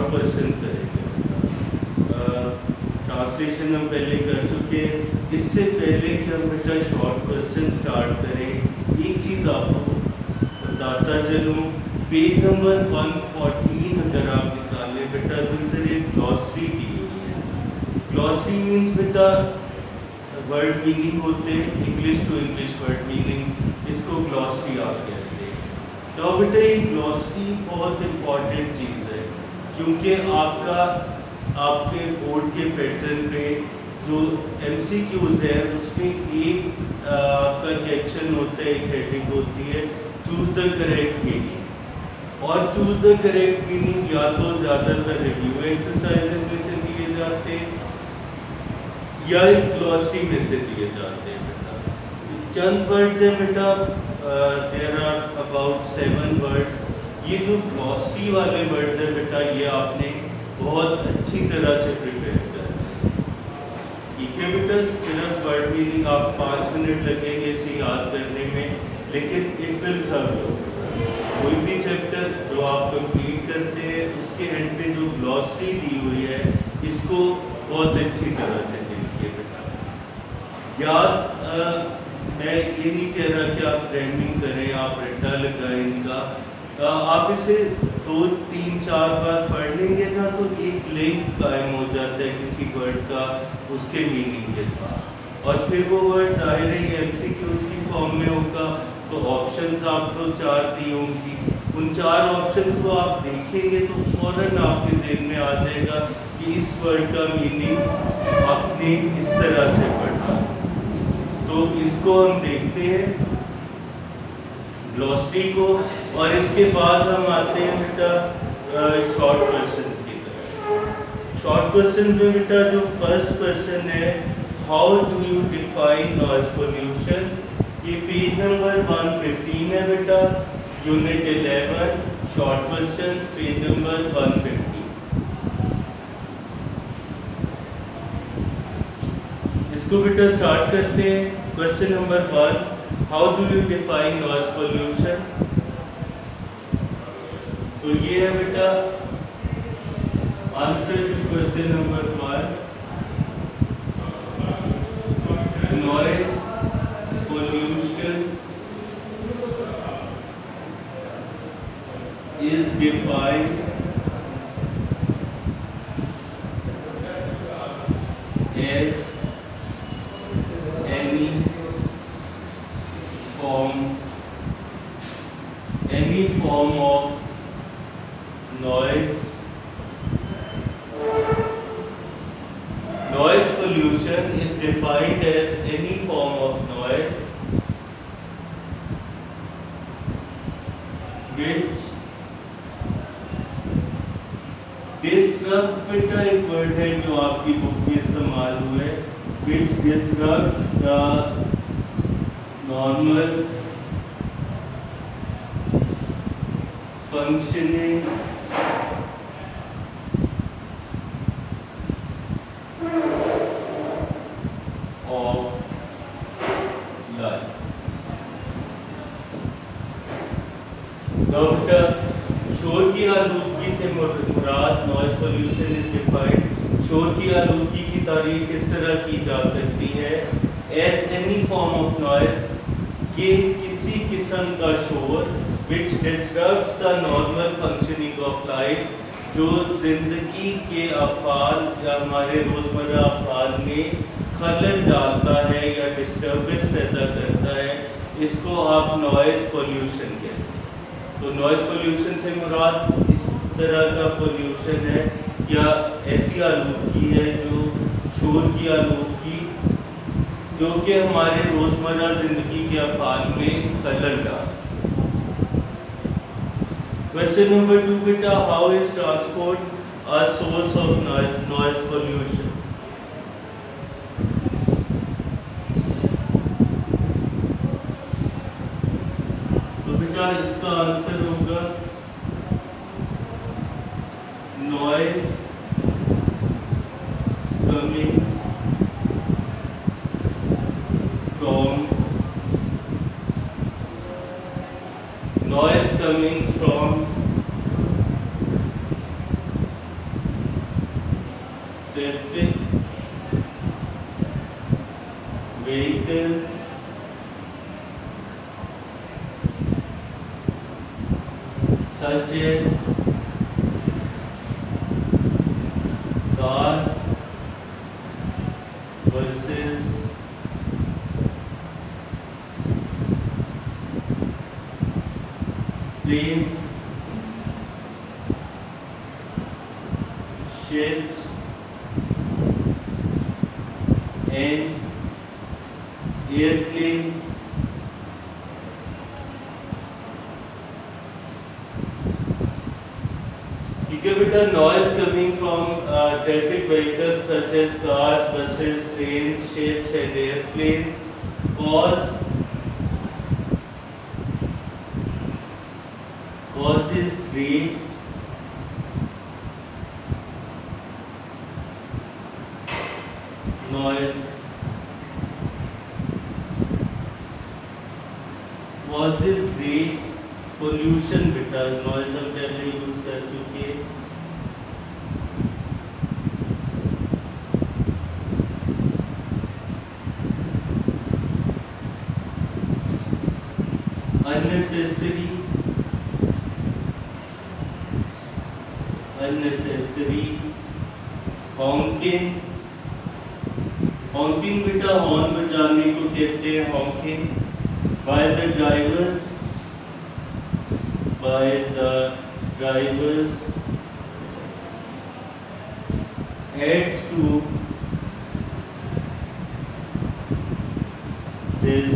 Short questions करेंगे। Translation हम पहले कर चुके हैं। इससे पहले कि हम बेटा शॉर्ट क्वेश्चन स्टार्ट करें, एक चीज़ आपको बताता चलूँ, पेज नंबर 114 अगर आप निकालें बेटा तो इधर एक ग्लॉसरी दी हुई है। ग्लॉसरी मीन्स बेटा वर्ड मीनिंग होते हैं, English to English word meaning, इसको ग्लॉसरी आप कहते हैं। तो बेटा ये ग्लॉसरी बहुत इम्पॉर्टेंट चीज़ है, क्योंकि आपके बोर्ड के पैटर्न पे जो MCQs है उसमें एक आपका कैप्शन होता है, एक हेडिंग होती है चूज द करेक्ट मीनिंग। और चूज द करेक्ट मीनिंग या तो ज़्यादातर रिव्यू एक्सरसाइजेज में से दिए जाते हैं या इस ग्लॉसरी में से दिए जाते हैं बेटा। चंद वर्ड्स हैं बेटा, देयर आर अबाउट 7 वर्ड्स। ये जो ग्लॉसरी वाले वर्ड्स हैं बेटा, ये आपने बहुत अच्छी तरह से प्रिपेयर करना है, ठीक है बेटा। सिर्फ वर्ड मीनिंग आप 5 मिनट लगेंगे इसे याद करने में, लेकिन इट विल सर्व यू। कोई भी चैप्टर जो आप कंप्लीट करते हैं उसके एंड पे जो ग्लॉसरी दी हुई है इसको बहुत अच्छी तरह से देखिए बेटा। याद मैं ये नहीं कह रहा कि आप रैमिंग करें, आप रट्टा लगाएं इनका। आप इसे 2, 3, 4 बार पढ़ लेंगे ना तो एक लिंक कायम हो जाता है किसी वर्ड का उसके मीनिंग के साथ, और फिर वो वर्ड जाहिर है MCQs की फॉर्म में होगा। तो ऑप्शंस आपको 4 दी होंगी, उन 4 ऑप्शंस को आप देखेंगे तो फौरन आपके ज़हन में आ जाएगा कि इस वर्ड का मीनिंग आपने इस तरह से पढ़ा। तो इसको हम देखते हैं ग्लॉसरी को, और इसके बाद हम आते हैं बेटा शॉर्ट क्वेश्चन की तरफ। शॉर्ट क्वेश्चन में बेटा जो फर्स्ट क्वेश्चन है, how do you define noise pollution, ये पेज नंबर 115 है बेटा, unit 11 short question, page number 115। इसको बेटा स्टार्ट करते हैं। Question number 1, how do you define noise pollution. तो ये है बेटा answer to question number 1, noise pollution is defined as any form of noise. Noise pollution is defined as any form of noise which disrupt, बेटा एक word है जो आपकी book में इस्तेमाल हुआ है, which disrupts the normal functioning of life. Doctor, शोर की आलूदगी से मुराद नॉइज पोल्यूशन इज डिफाइंड, शोर की आलूदगी की तारीफ इस तरह की जा सकती है as any form of noise, के किसी किस्म का शोर which disturbs the normal functioning of life, जो जिंदगी के अफ़ाल या हमारे रोज़मर्रा अफ़ाल में खलल डालता है या डिस्टर्बेंस पैदा करता है, इसको आप नॉइज़ पोल्यूशन कहते हैं। तो नॉइज़ पोल्यूशन से मुराद इस तरह का पोल्यूशन है या ऐसी आलूदगी है जो शोर की आलूदगी जो कि हमारे रोज़मर्रा ज़िंदगी के अफ़ाल में खलल डालता है। क्वेश्चन नंबर 2 बेटा, how is transport a source of noise pollution. इसका आंसर होगा noise coming from traffic vehicles such as cars, buses, planes, ships, and airplanes Incubator noise coming from traffic vehicles such as cars, buses, trains, ships and airplanes causes great noise, causes great pollution बेटा noise हम पहले use कर चुके unnecessary honking बेटा horn बजाने को कहते हैं honking by the drivers adds to this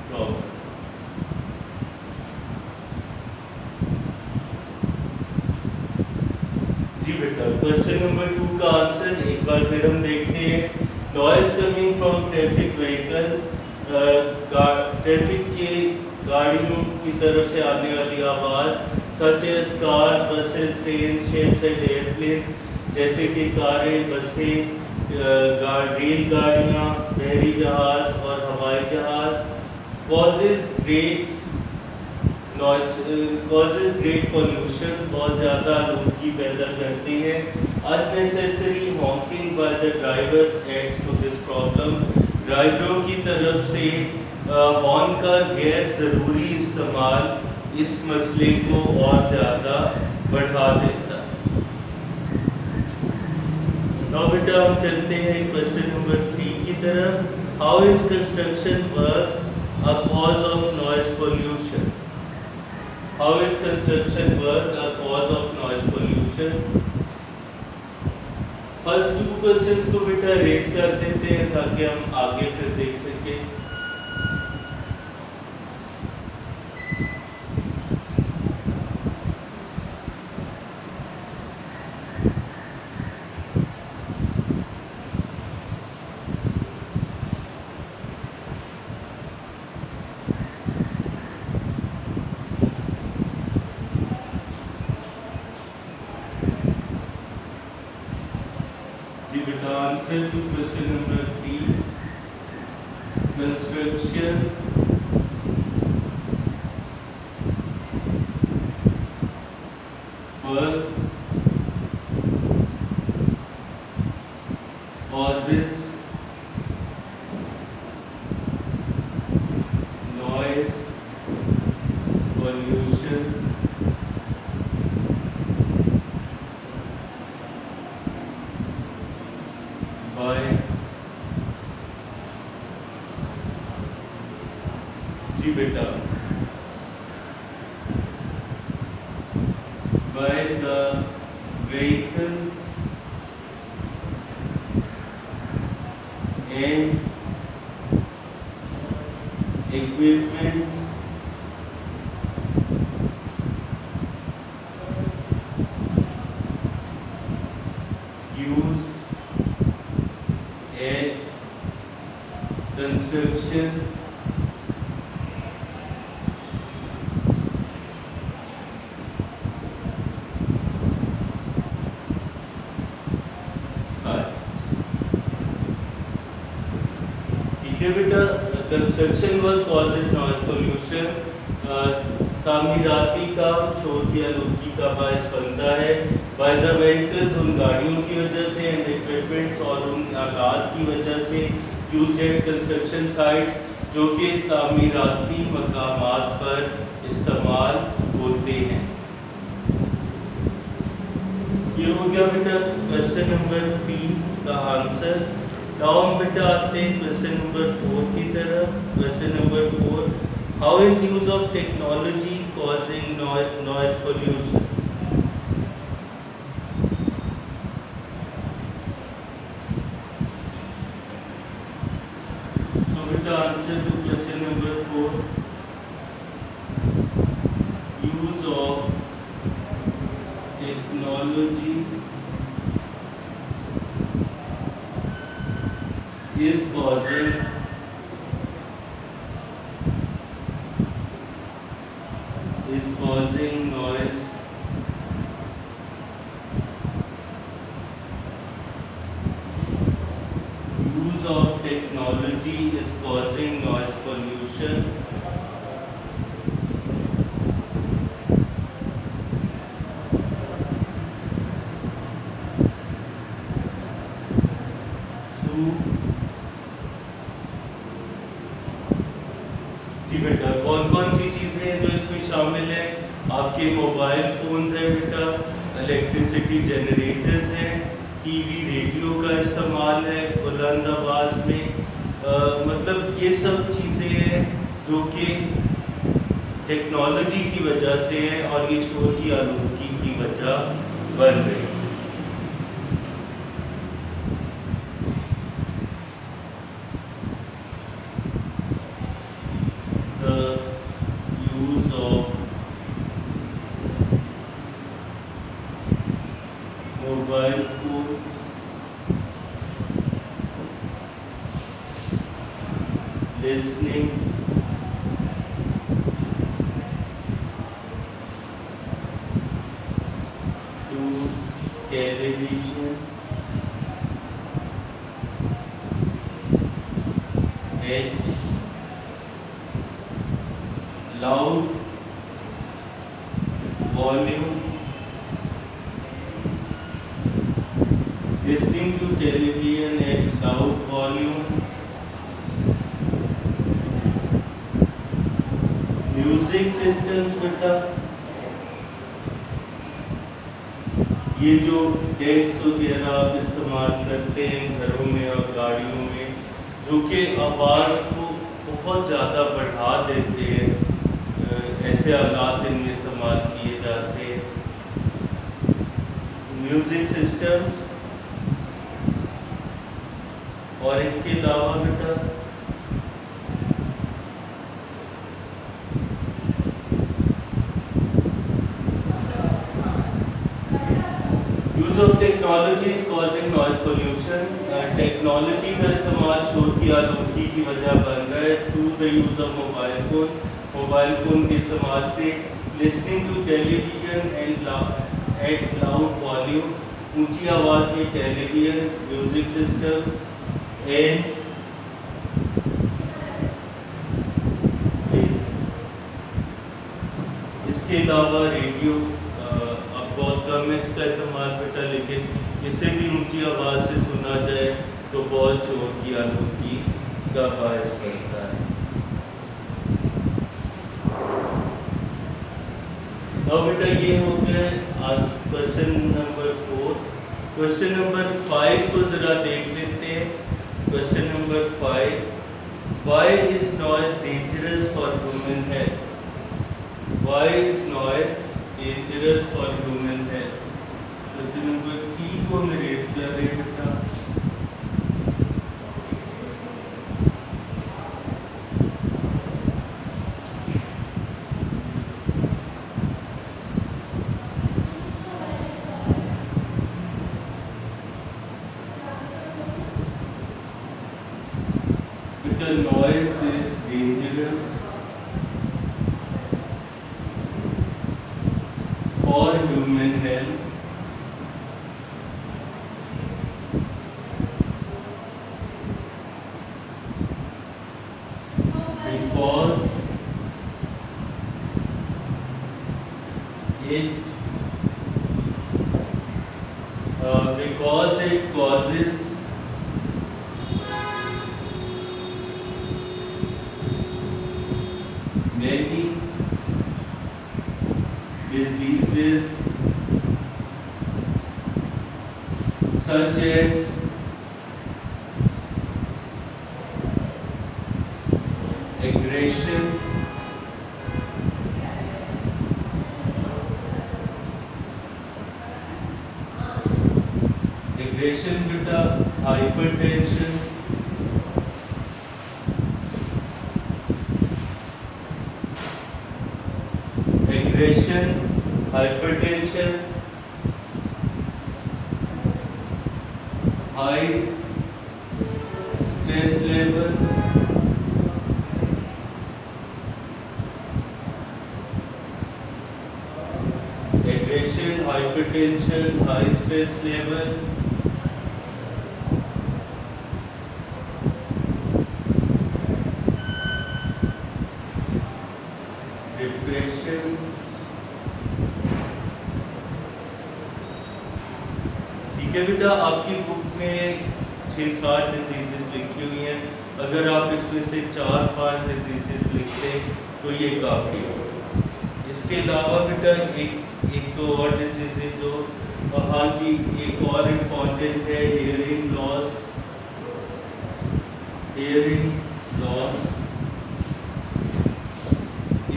problem. जी बेटा क्वेश्चन नंबर 2 का आंसर एक बार फिर हम देखते हैं noise coming from traffic vehicles traffic के गाड़ियों की तरफ से आने वाली आवाज़ such as cars buses train ships and airplanes जैसे कि कारें बसें रेलगाड़ियाँ बहरी जहाज और हवाई जहाज causes great pollution बहुत ज़्यादा आलूदगी पैदा करती है unnecessary honking by the drivers adds to this problem ड्राइवरों की तरफ से हॉर्न का गैर ज़रूरी इस्तेमाल इस मसले को और ज़्यादा बढ़ा देता है। now बेटा हम चलते हैं क्वेश्चन नंबर 3 की तरफ how is construction work a cause of noise pollution How is construction work a cause of noise pollution? First 2 questions को बेटा रेज कर देते हैं ताकि हम आगे फिर देख सकें। The answer to question number 3 construction work causes noise pollution by जी बेटा by the vehicles and equipments used at construction sites ठीक है बेटा construction work causes noise pollution, तामीराती का शोर की आलूदगी का बायस बनता है। बाय द व्हीकल्स, उन गाड़ियों की वजह से, एंड इक्विपमेंट्स और उन आलात की वजह से, यूज्ड एट कंस्ट्रक्शन साइट्स, जो कि तामीराती मकामात पर इस्तेमाल होते हैं। ये हो गया बेटा क्वेश्चन नंबर 3 का आंसर। नाउ हम बेटा आते हैं क्वेश्चन नंबर 4 की तरफ। Question number 4, how is use of technology causing noise pollution? So बेटा answer to question number 4, use of technology is causing noise use of technology is causing noise pollution जी बेटा, कौन कौन सी चीज़ें हैं जो इसमें शामिल हैं? आपके मोबाइल फ़ोन्स हैं बेटा, इलेक्ट्रिसिटी जनरेटर्स हैं, टीवी रेडियो का इस्तेमाल है बुलंद आवाज़ में, मतलब ये सब चीज़ें हैं जो कि टेक्नोलॉजी की वजह से हैं और ये शोर की आलूदगी की वजह बन रही है। Mobile phones, listening to television at loud volume, listening to television at loud volume, music systems बेटा, ये जो डेक्स वगैरह आप इस्तेमाल करते हैं घरों में और गाड़ियों में, जो कि आवाज़ को बहुत ज़्यादा बढ़ा देते हैं, ऐसे आलात इनमें इस्तेमाल किए जाते हैं। म्यूजिक सिस्टम्स, और इसके अलावा बेटा use of technology is causing noise pollution, technology का इस्तेमाल शोर की आलूदगी की वजह बन रहा है through the use of mobile phone, mobile phone के इस्तेमाल से, listening to television at loud volume, ऊंची आवाज़ में टेलीविजन, म्यूजिक सिस्टम एंड इसके अलावा रेडियो, अब बहुत कम है इसका इस्तेमाल बेटा, लेकिन इसे भी ऊंची आवाज़ से सुना जाए तो बहुत शोर की आलूदगी का बायस बनता है। अब बेटा ये हो गया क्वेश्चन नंबर 4। क्वेश्चन नंबर 5 को ज़रा देख लेते हैं। Question number 5, why is noise dangerous for human health? Why is noise dangerous for human health? Question number 3 को हम रेस कर रहे हैं बेटा। बेटा noise is dangerous for human health because it causes many diseases such as aggression, beta, hypertension, hypertension, high stress level, aggression, hypertension, high stress level, depression. ठीक है बेटा, आपकी बुक में 6-7 डिजीजेस लिखी हुई हैं। अगर आप इसमें से 4-5 डिजीजेस लिखते तो ये काफ़ी होगा। इसके अलावा बेटा एक तो और डिजीजेस जो हाँ जी, एक और इम्पॉर्टेंट है हियरिंग लॉस।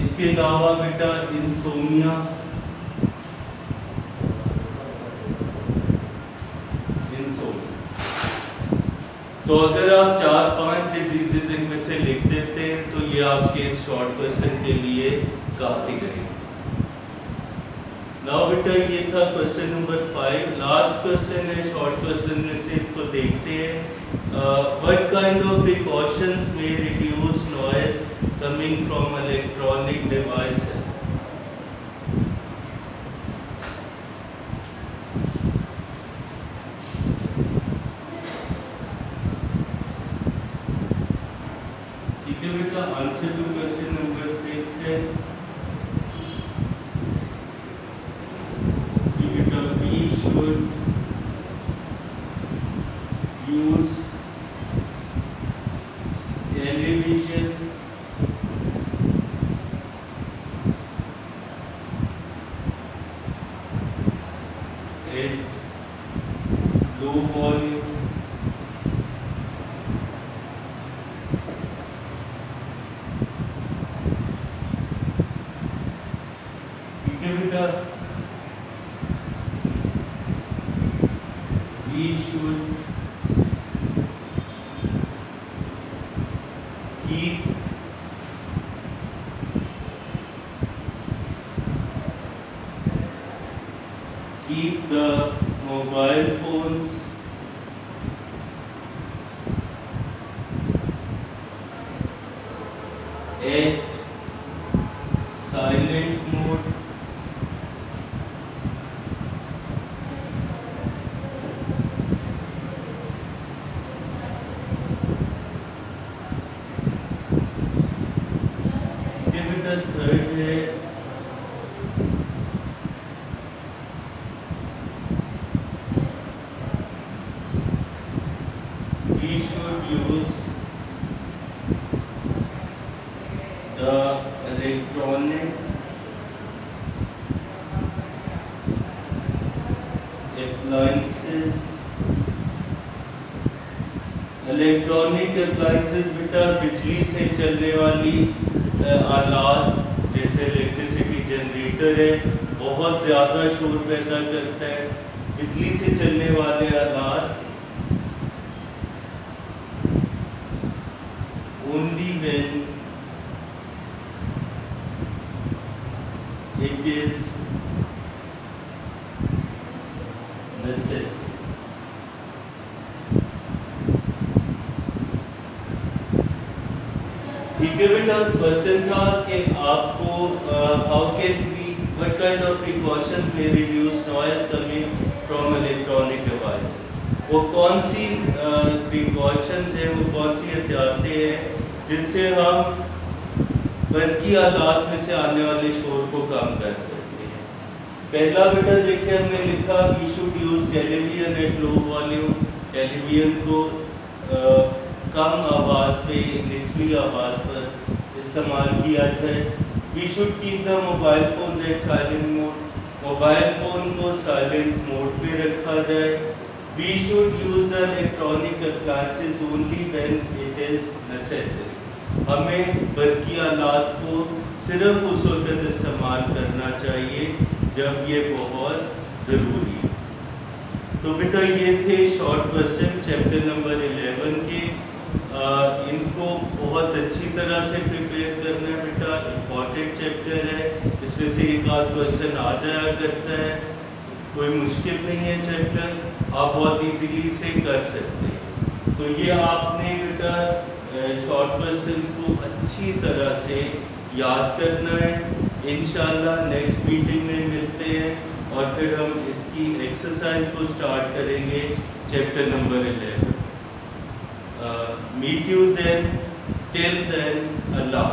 इसके अलावा बेटा इंसोमिया, तो अगर आप 4-5 डिजीजेस इनमें से लिख देते हैं तो ये आपके शॉर्ट क्वेश्चन के लिए काफ़ी रहेंगे। नाउ बेटा ये था क्वेश्चन नंबर 5। लास्ट क्वेश्चन है शॉर्ट क्वेश्चन में से, इसको देखते हैं। What kind of precautions may reduce noise coming from electronic devices? Answer to question number 6 है कि बेटा we should use television at low volume we should keep the mobile phones at silent mode third है we should use the electronic appliances बेटा बिजली से चलने वाली आलात, जैसे इलेक्ट्रिसिटी जनरेटर है, बहुत ज़्यादा शोर पैदा करता है। बिजली से चलने वाले आलात only when it is necessary। ठीक है बेटा, क्वेश्चन था कि आपको how can we what kind of precautions may reduce noise coming from electronic devices. वो कौन सी प्रिकॉशंस हैं, वो कौन सी एहतियातें हैं जिनसे हम बरकी आलात में से आने वाले शोर को कम कर सकते हैं। पहला बेटा देखिए हमने लिखा we should use television at low volume, television को कम आवाज़ पे, निचली आवाज़ पर इस्तेमाल किया जाए। We should keep the mobile phone at silent mode, mobile phone को साइलेंट मोड पे रखा जाए। We should use the electronic appliances only when it is necessary, हमें बरकी आलात को सिर्फ उस वक्त इस्तेमाल करना चाहिए जब ये बहुत ज़रूरी है। तो बेटा ये थे शॉर्ट क्वेश्चन चैप्टर नंबर 11 के। इनको बहुत अच्छी तरह से प्रिपेयर करना है बेटा, इम्पॉर्टेंट चैप्टर है, इसमें से एक आध क्वेश्चन आ जाया करता है, कोई मुश्किल नहीं है चैप्टर, आप बहुत इजीली से कर सकते हैं। तो ये आपने बेटा शॉर्ट क्वेश्चंस को अच्छी तरह से याद करना है। इंशाल्लाह नेक्स्ट मीटिंग में मिलते हैं और फिर हम इसकी एक्सरसाइज को स्टार्ट करेंगे chapter number 11। Meet you then. Till then, Allah.